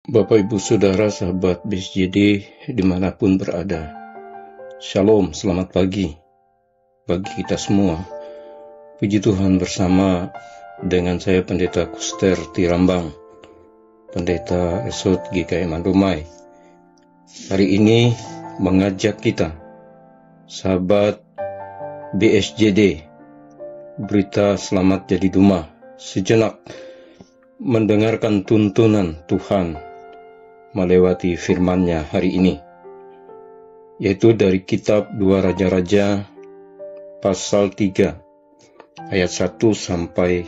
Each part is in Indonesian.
Bapak, Ibu, Saudara, sahabat BSJD dimanapun berada. Shalom, selamat pagi bagi kita semua. Puji Tuhan, bersama dengan saya Pendeta Kuster Tirambang, Pendeta Esot GKI Mandomai. Hari ini mengajak kita, sahabat BSJD, berita selamat jadi Duma, sejenak mendengarkan tuntunan Tuhan melewati firman-Nya hari ini, yaitu dari kitab 2 Raja-Raja pasal 3 ayat 1 sampai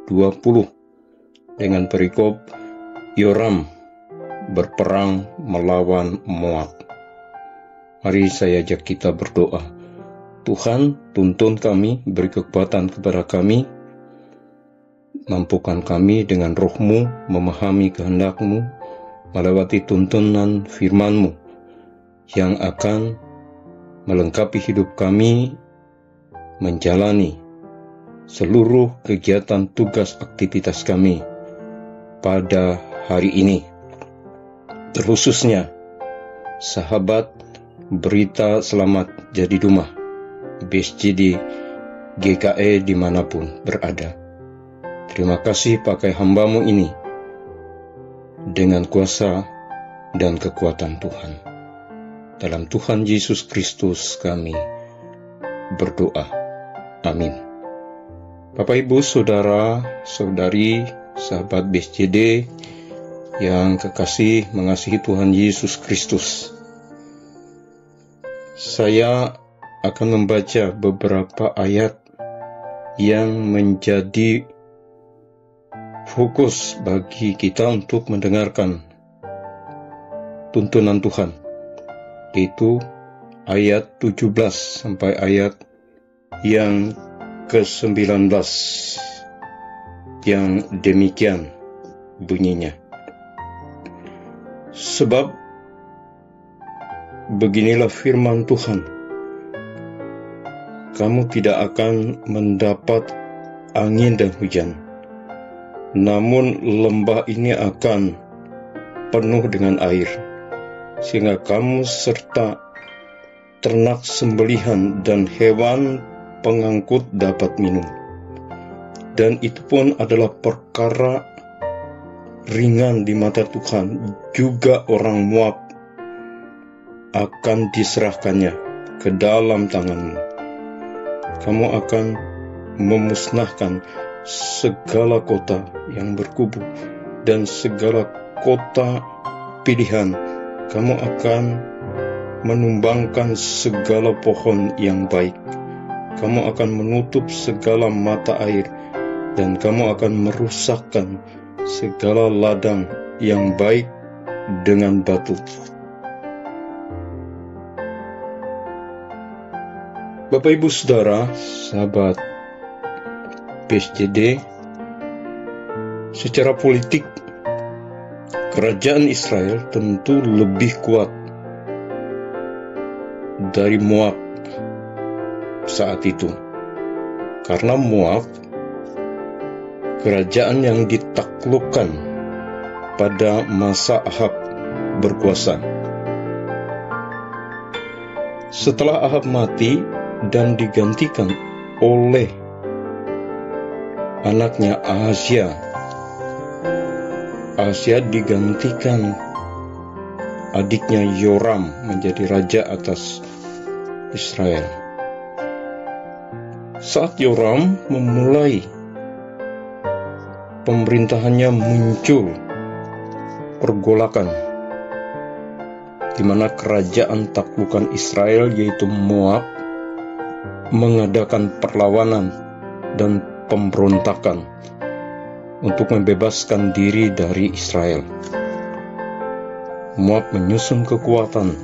20 dengan perikop Yoram berperang melawan Moab. Mari saya ajak kita berdoa. Tuhan, tuntun kami, beri kekuatan kepada kami, mampukan kami dengan roh-Mu memahami kehendak-Mu melewati tuntunan firman-Mu yang akan melengkapi hidup kami menjalani seluruh kegiatan tugas aktivitas kami pada hari ini. Terkhususnya sahabat berita selamat jadi Duma BSJD GKE dimanapun berada. Terima kasih pakai hamba-Mu ini dengan kuasa dan kekuatan Tuhan. Dalam Tuhan Yesus Kristus kami berdoa. Amin. Bapak, Ibu, Saudara, Saudari, sahabat BSJD yang kekasih mengasihi Tuhan Yesus Kristus. Saya akan membaca beberapa ayat yang menjadi fokus bagi kita untuk mendengarkan tuntunan Tuhan, yaitu ayat 17 sampai ayat yang ke-19 yang demikian bunyinya. Sebab beginilah firman Tuhan, kamu tidak akan mendapat angin dan hujan, namun lembah ini akan penuh dengan air, sehingga kamu serta ternak sembelihan dan hewan pengangkut dapat minum. Dan itu pun adalah perkara ringan di mata Tuhan. Juga orang Moab akan diserahkannya ke dalam tanganmu. Kamu akan memusnahkan segala kota yang berkubu dan segala kota pilihan. Kamu akan menumbangkan segala pohon yang baik. Kamu akan menutup segala mata air, dan kamu akan merusakkan segala ladang yang baik dengan batu. Bapak, Ibu, Saudara, sahabat BSJD, secara politik, kerajaan Israel tentu lebih kuat dari Moab saat itu. Karena Moab, kerajaan yang ditaklukkan pada masa Ahab berkuasa. Setelah Ahab mati dan digantikan oleh anaknya Ahazia digantikan adiknya Yoram menjadi raja atas Israel. Saat Yoram memulai pemerintahannya, muncul pergolakan di mana kerajaan taklukan Israel yaitu Moab mengadakan perlawanan dan pemberontakan untuk membebaskan diri dari Israel. Moab menyusun kekuatan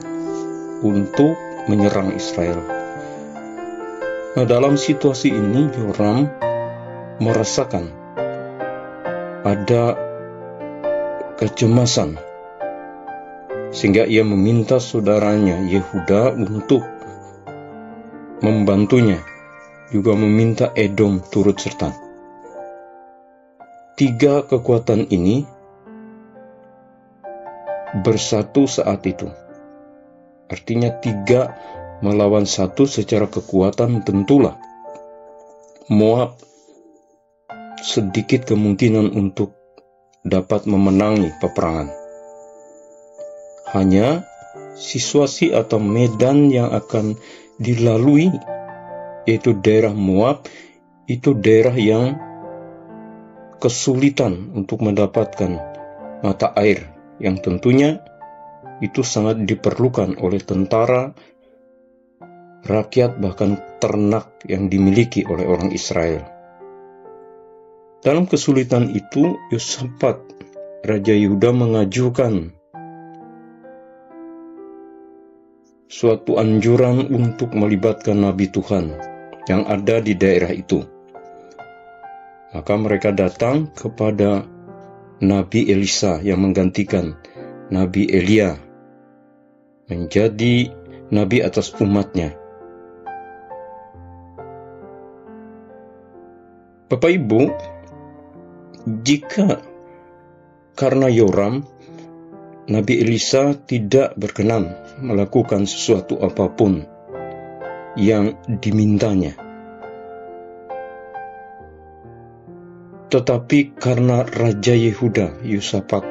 untuk menyerang Israel. Nah, dalam situasi ini Yoram merasakan ada kecemasan, sehingga ia meminta saudaranya Yehuda untuk membantunya, juga meminta Edom turut serta. Tiga kekuatan ini bersatu saat itu. Artinya 3 melawan 1 secara kekuatan tentulah Moab sedikit kemungkinan untuk dapat memenangi peperangan. Hanya situasi atau medan yang akan dilalui, yaitu daerah Moab, itu daerah yang kesulitan untuk mendapatkan mata air, yang tentunya itu sangat diperlukan oleh tentara, rakyat, bahkan ternak yang dimiliki oleh orang Israel. Dalam kesulitan itu, Yosafat, Raja Yehuda, mengajukan suatu anjuran untuk melibatkan Nabi Tuhan yang ada di daerah itu. Maka mereka datang kepada Nabi Elisa yang menggantikan Nabi Elia menjadi nabi atas umatnya. Bapak Ibu, jika karena Yoram, Nabi Elisa tidak berkenan melakukan sesuatu apapun yang dimintanya, tetapi karena Raja Yehuda, Yosafat,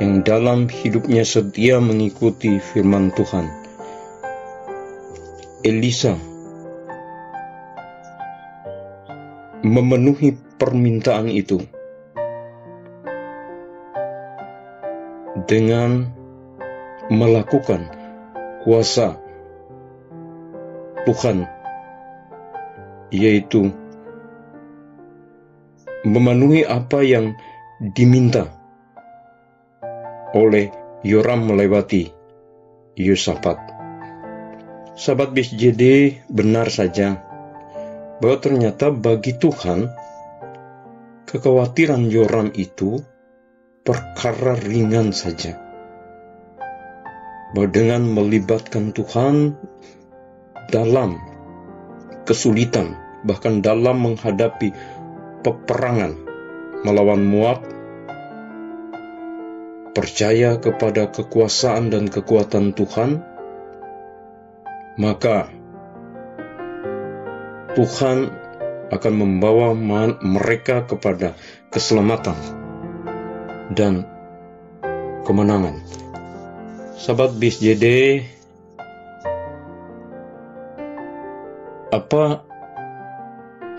yang dalam hidupnya setia mengikuti firman Tuhan, Elisa memenuhi permintaan itu dengan melakukan kuasa Tuhan, yaitu memenuhi apa yang diminta oleh Yoram melewati Yosafat. Sahabat BSJD, benar saja bahwa ternyata bagi Tuhan kekhawatiran Yoram itu perkara ringan saja. Bahwa dengan melibatkan Tuhan dalam kesulitan, bahkan dalam menghadapi peperangan melawan Moab, percaya kepada kekuasaan dan kekuatan Tuhan, maka Tuhan akan membawa mereka kepada keselamatan dan kemenangan. Sahabat BSJD, apa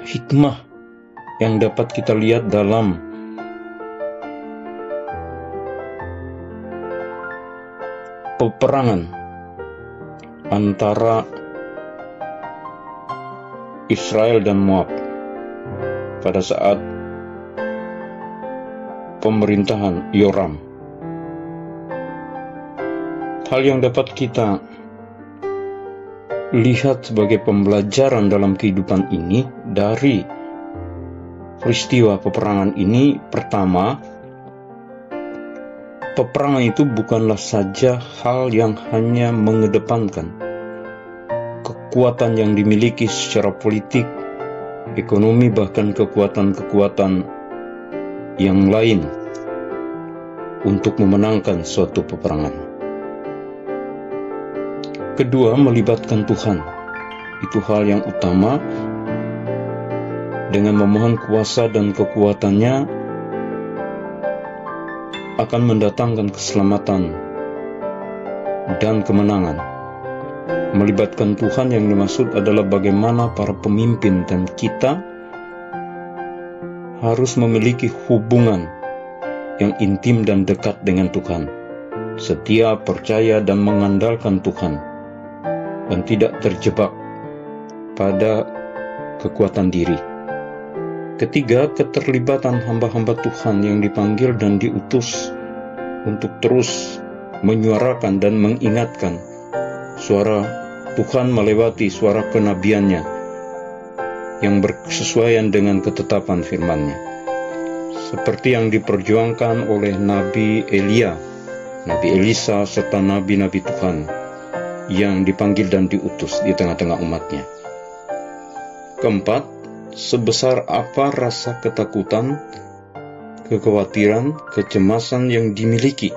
hikmah yang dapat kita lihat dalam peperangan antara Israel dan Moab pada saat pemerintahan Yoram? Hal yang dapat kita lihat sebagai pembelajaran dalam kehidupan ini dari peristiwa peperangan ini, pertama, peperangan itu bukanlah saja hal yang hanya mengedepankan kekuatan yang dimiliki secara politik, ekonomi, bahkan kekuatan-kekuatan yang lain untuk memenangkan suatu peperangan. Kedua, melibatkan Tuhan. Itu hal yang utama. Dengan memohon kuasa dan kekuatannya akan mendatangkan keselamatan dan kemenangan. Melibatkan Tuhan yang dimaksud adalah bagaimana para pemimpin dan kita harus memiliki hubungan yang intim dan dekat dengan Tuhan, setia, percaya, dan mengandalkan Tuhan, dan tidak terjebak pada kekuatan diri. Ketiga, keterlibatan hamba-hamba Tuhan yang dipanggil dan diutus untuk terus menyuarakan dan mengingatkan suara Tuhan melewati suara kenabiannya yang bersesuaian dengan ketetapan firman-Nya. Seperti yang diperjuangkan oleh Nabi Elia, Nabi Elisa, serta nabi-nabi Tuhan yang dipanggil dan diutus di tengah-tengah umatnya. Keempat, sebesar apa rasa ketakutan, kekhawatiran, kecemasan yang dimiliki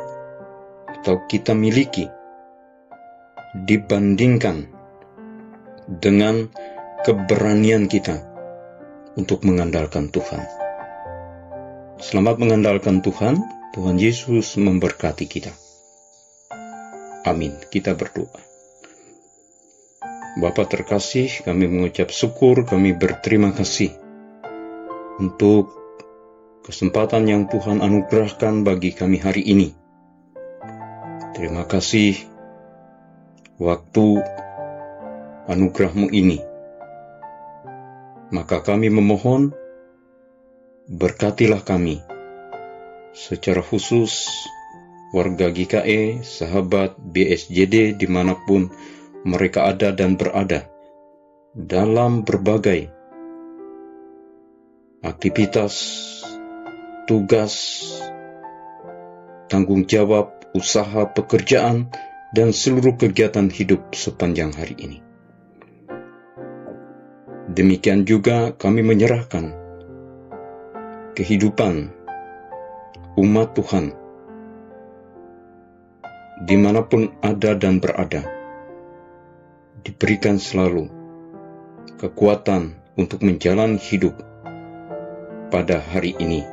atau kita miliki dibandingkan dengan keberanian kita untuk mengandalkan Tuhan. Selamat mengandalkan Tuhan. Tuhan Yesus memberkati kita. Amin. Kita berdoa. Bapa terkasih, kami mengucap syukur, kami berterima kasih untuk kesempatan yang Tuhan anugerahkan bagi kami hari ini. Terima kasih waktu anugerah-Mu ini. Maka kami memohon, berkatilah kami, secara khusus warga GKE, sahabat BSJD dimanapun mereka ada dan berada, dalam berbagai aktivitas, tugas, tanggung jawab, usaha, pekerjaan, dan seluruh kegiatan hidup sepanjang hari ini. Demikian juga kami menyerahkan kehidupan umat Tuhan dimanapun ada dan berada, diberikan selalu kekuatan untuk menjalani hidup pada hari ini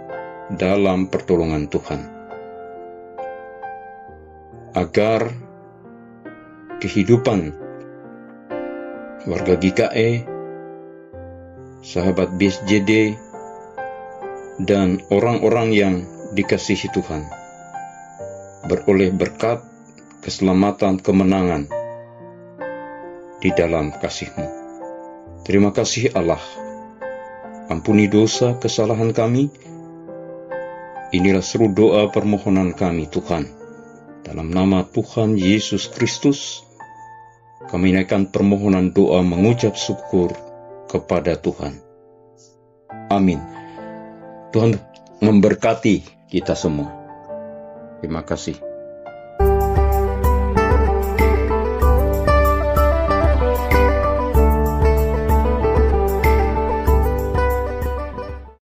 dalam pertolongan Tuhan, agar kehidupan warga GKE, sahabat BSJD, dan orang-orang yang dikasihi Tuhan beroleh berkat, keselamatan, kemenangan di dalam kasih-Mu. Terima kasih Allah. Ampuni dosa kesalahan kami. Inilah seru doa permohonan kami Tuhan. Dalam nama Tuhan Yesus Kristus, kami naikkan permohonan doa mengucap syukur kepada Tuhan. Amin. Tuhan memberkati kita semua. Terima kasih.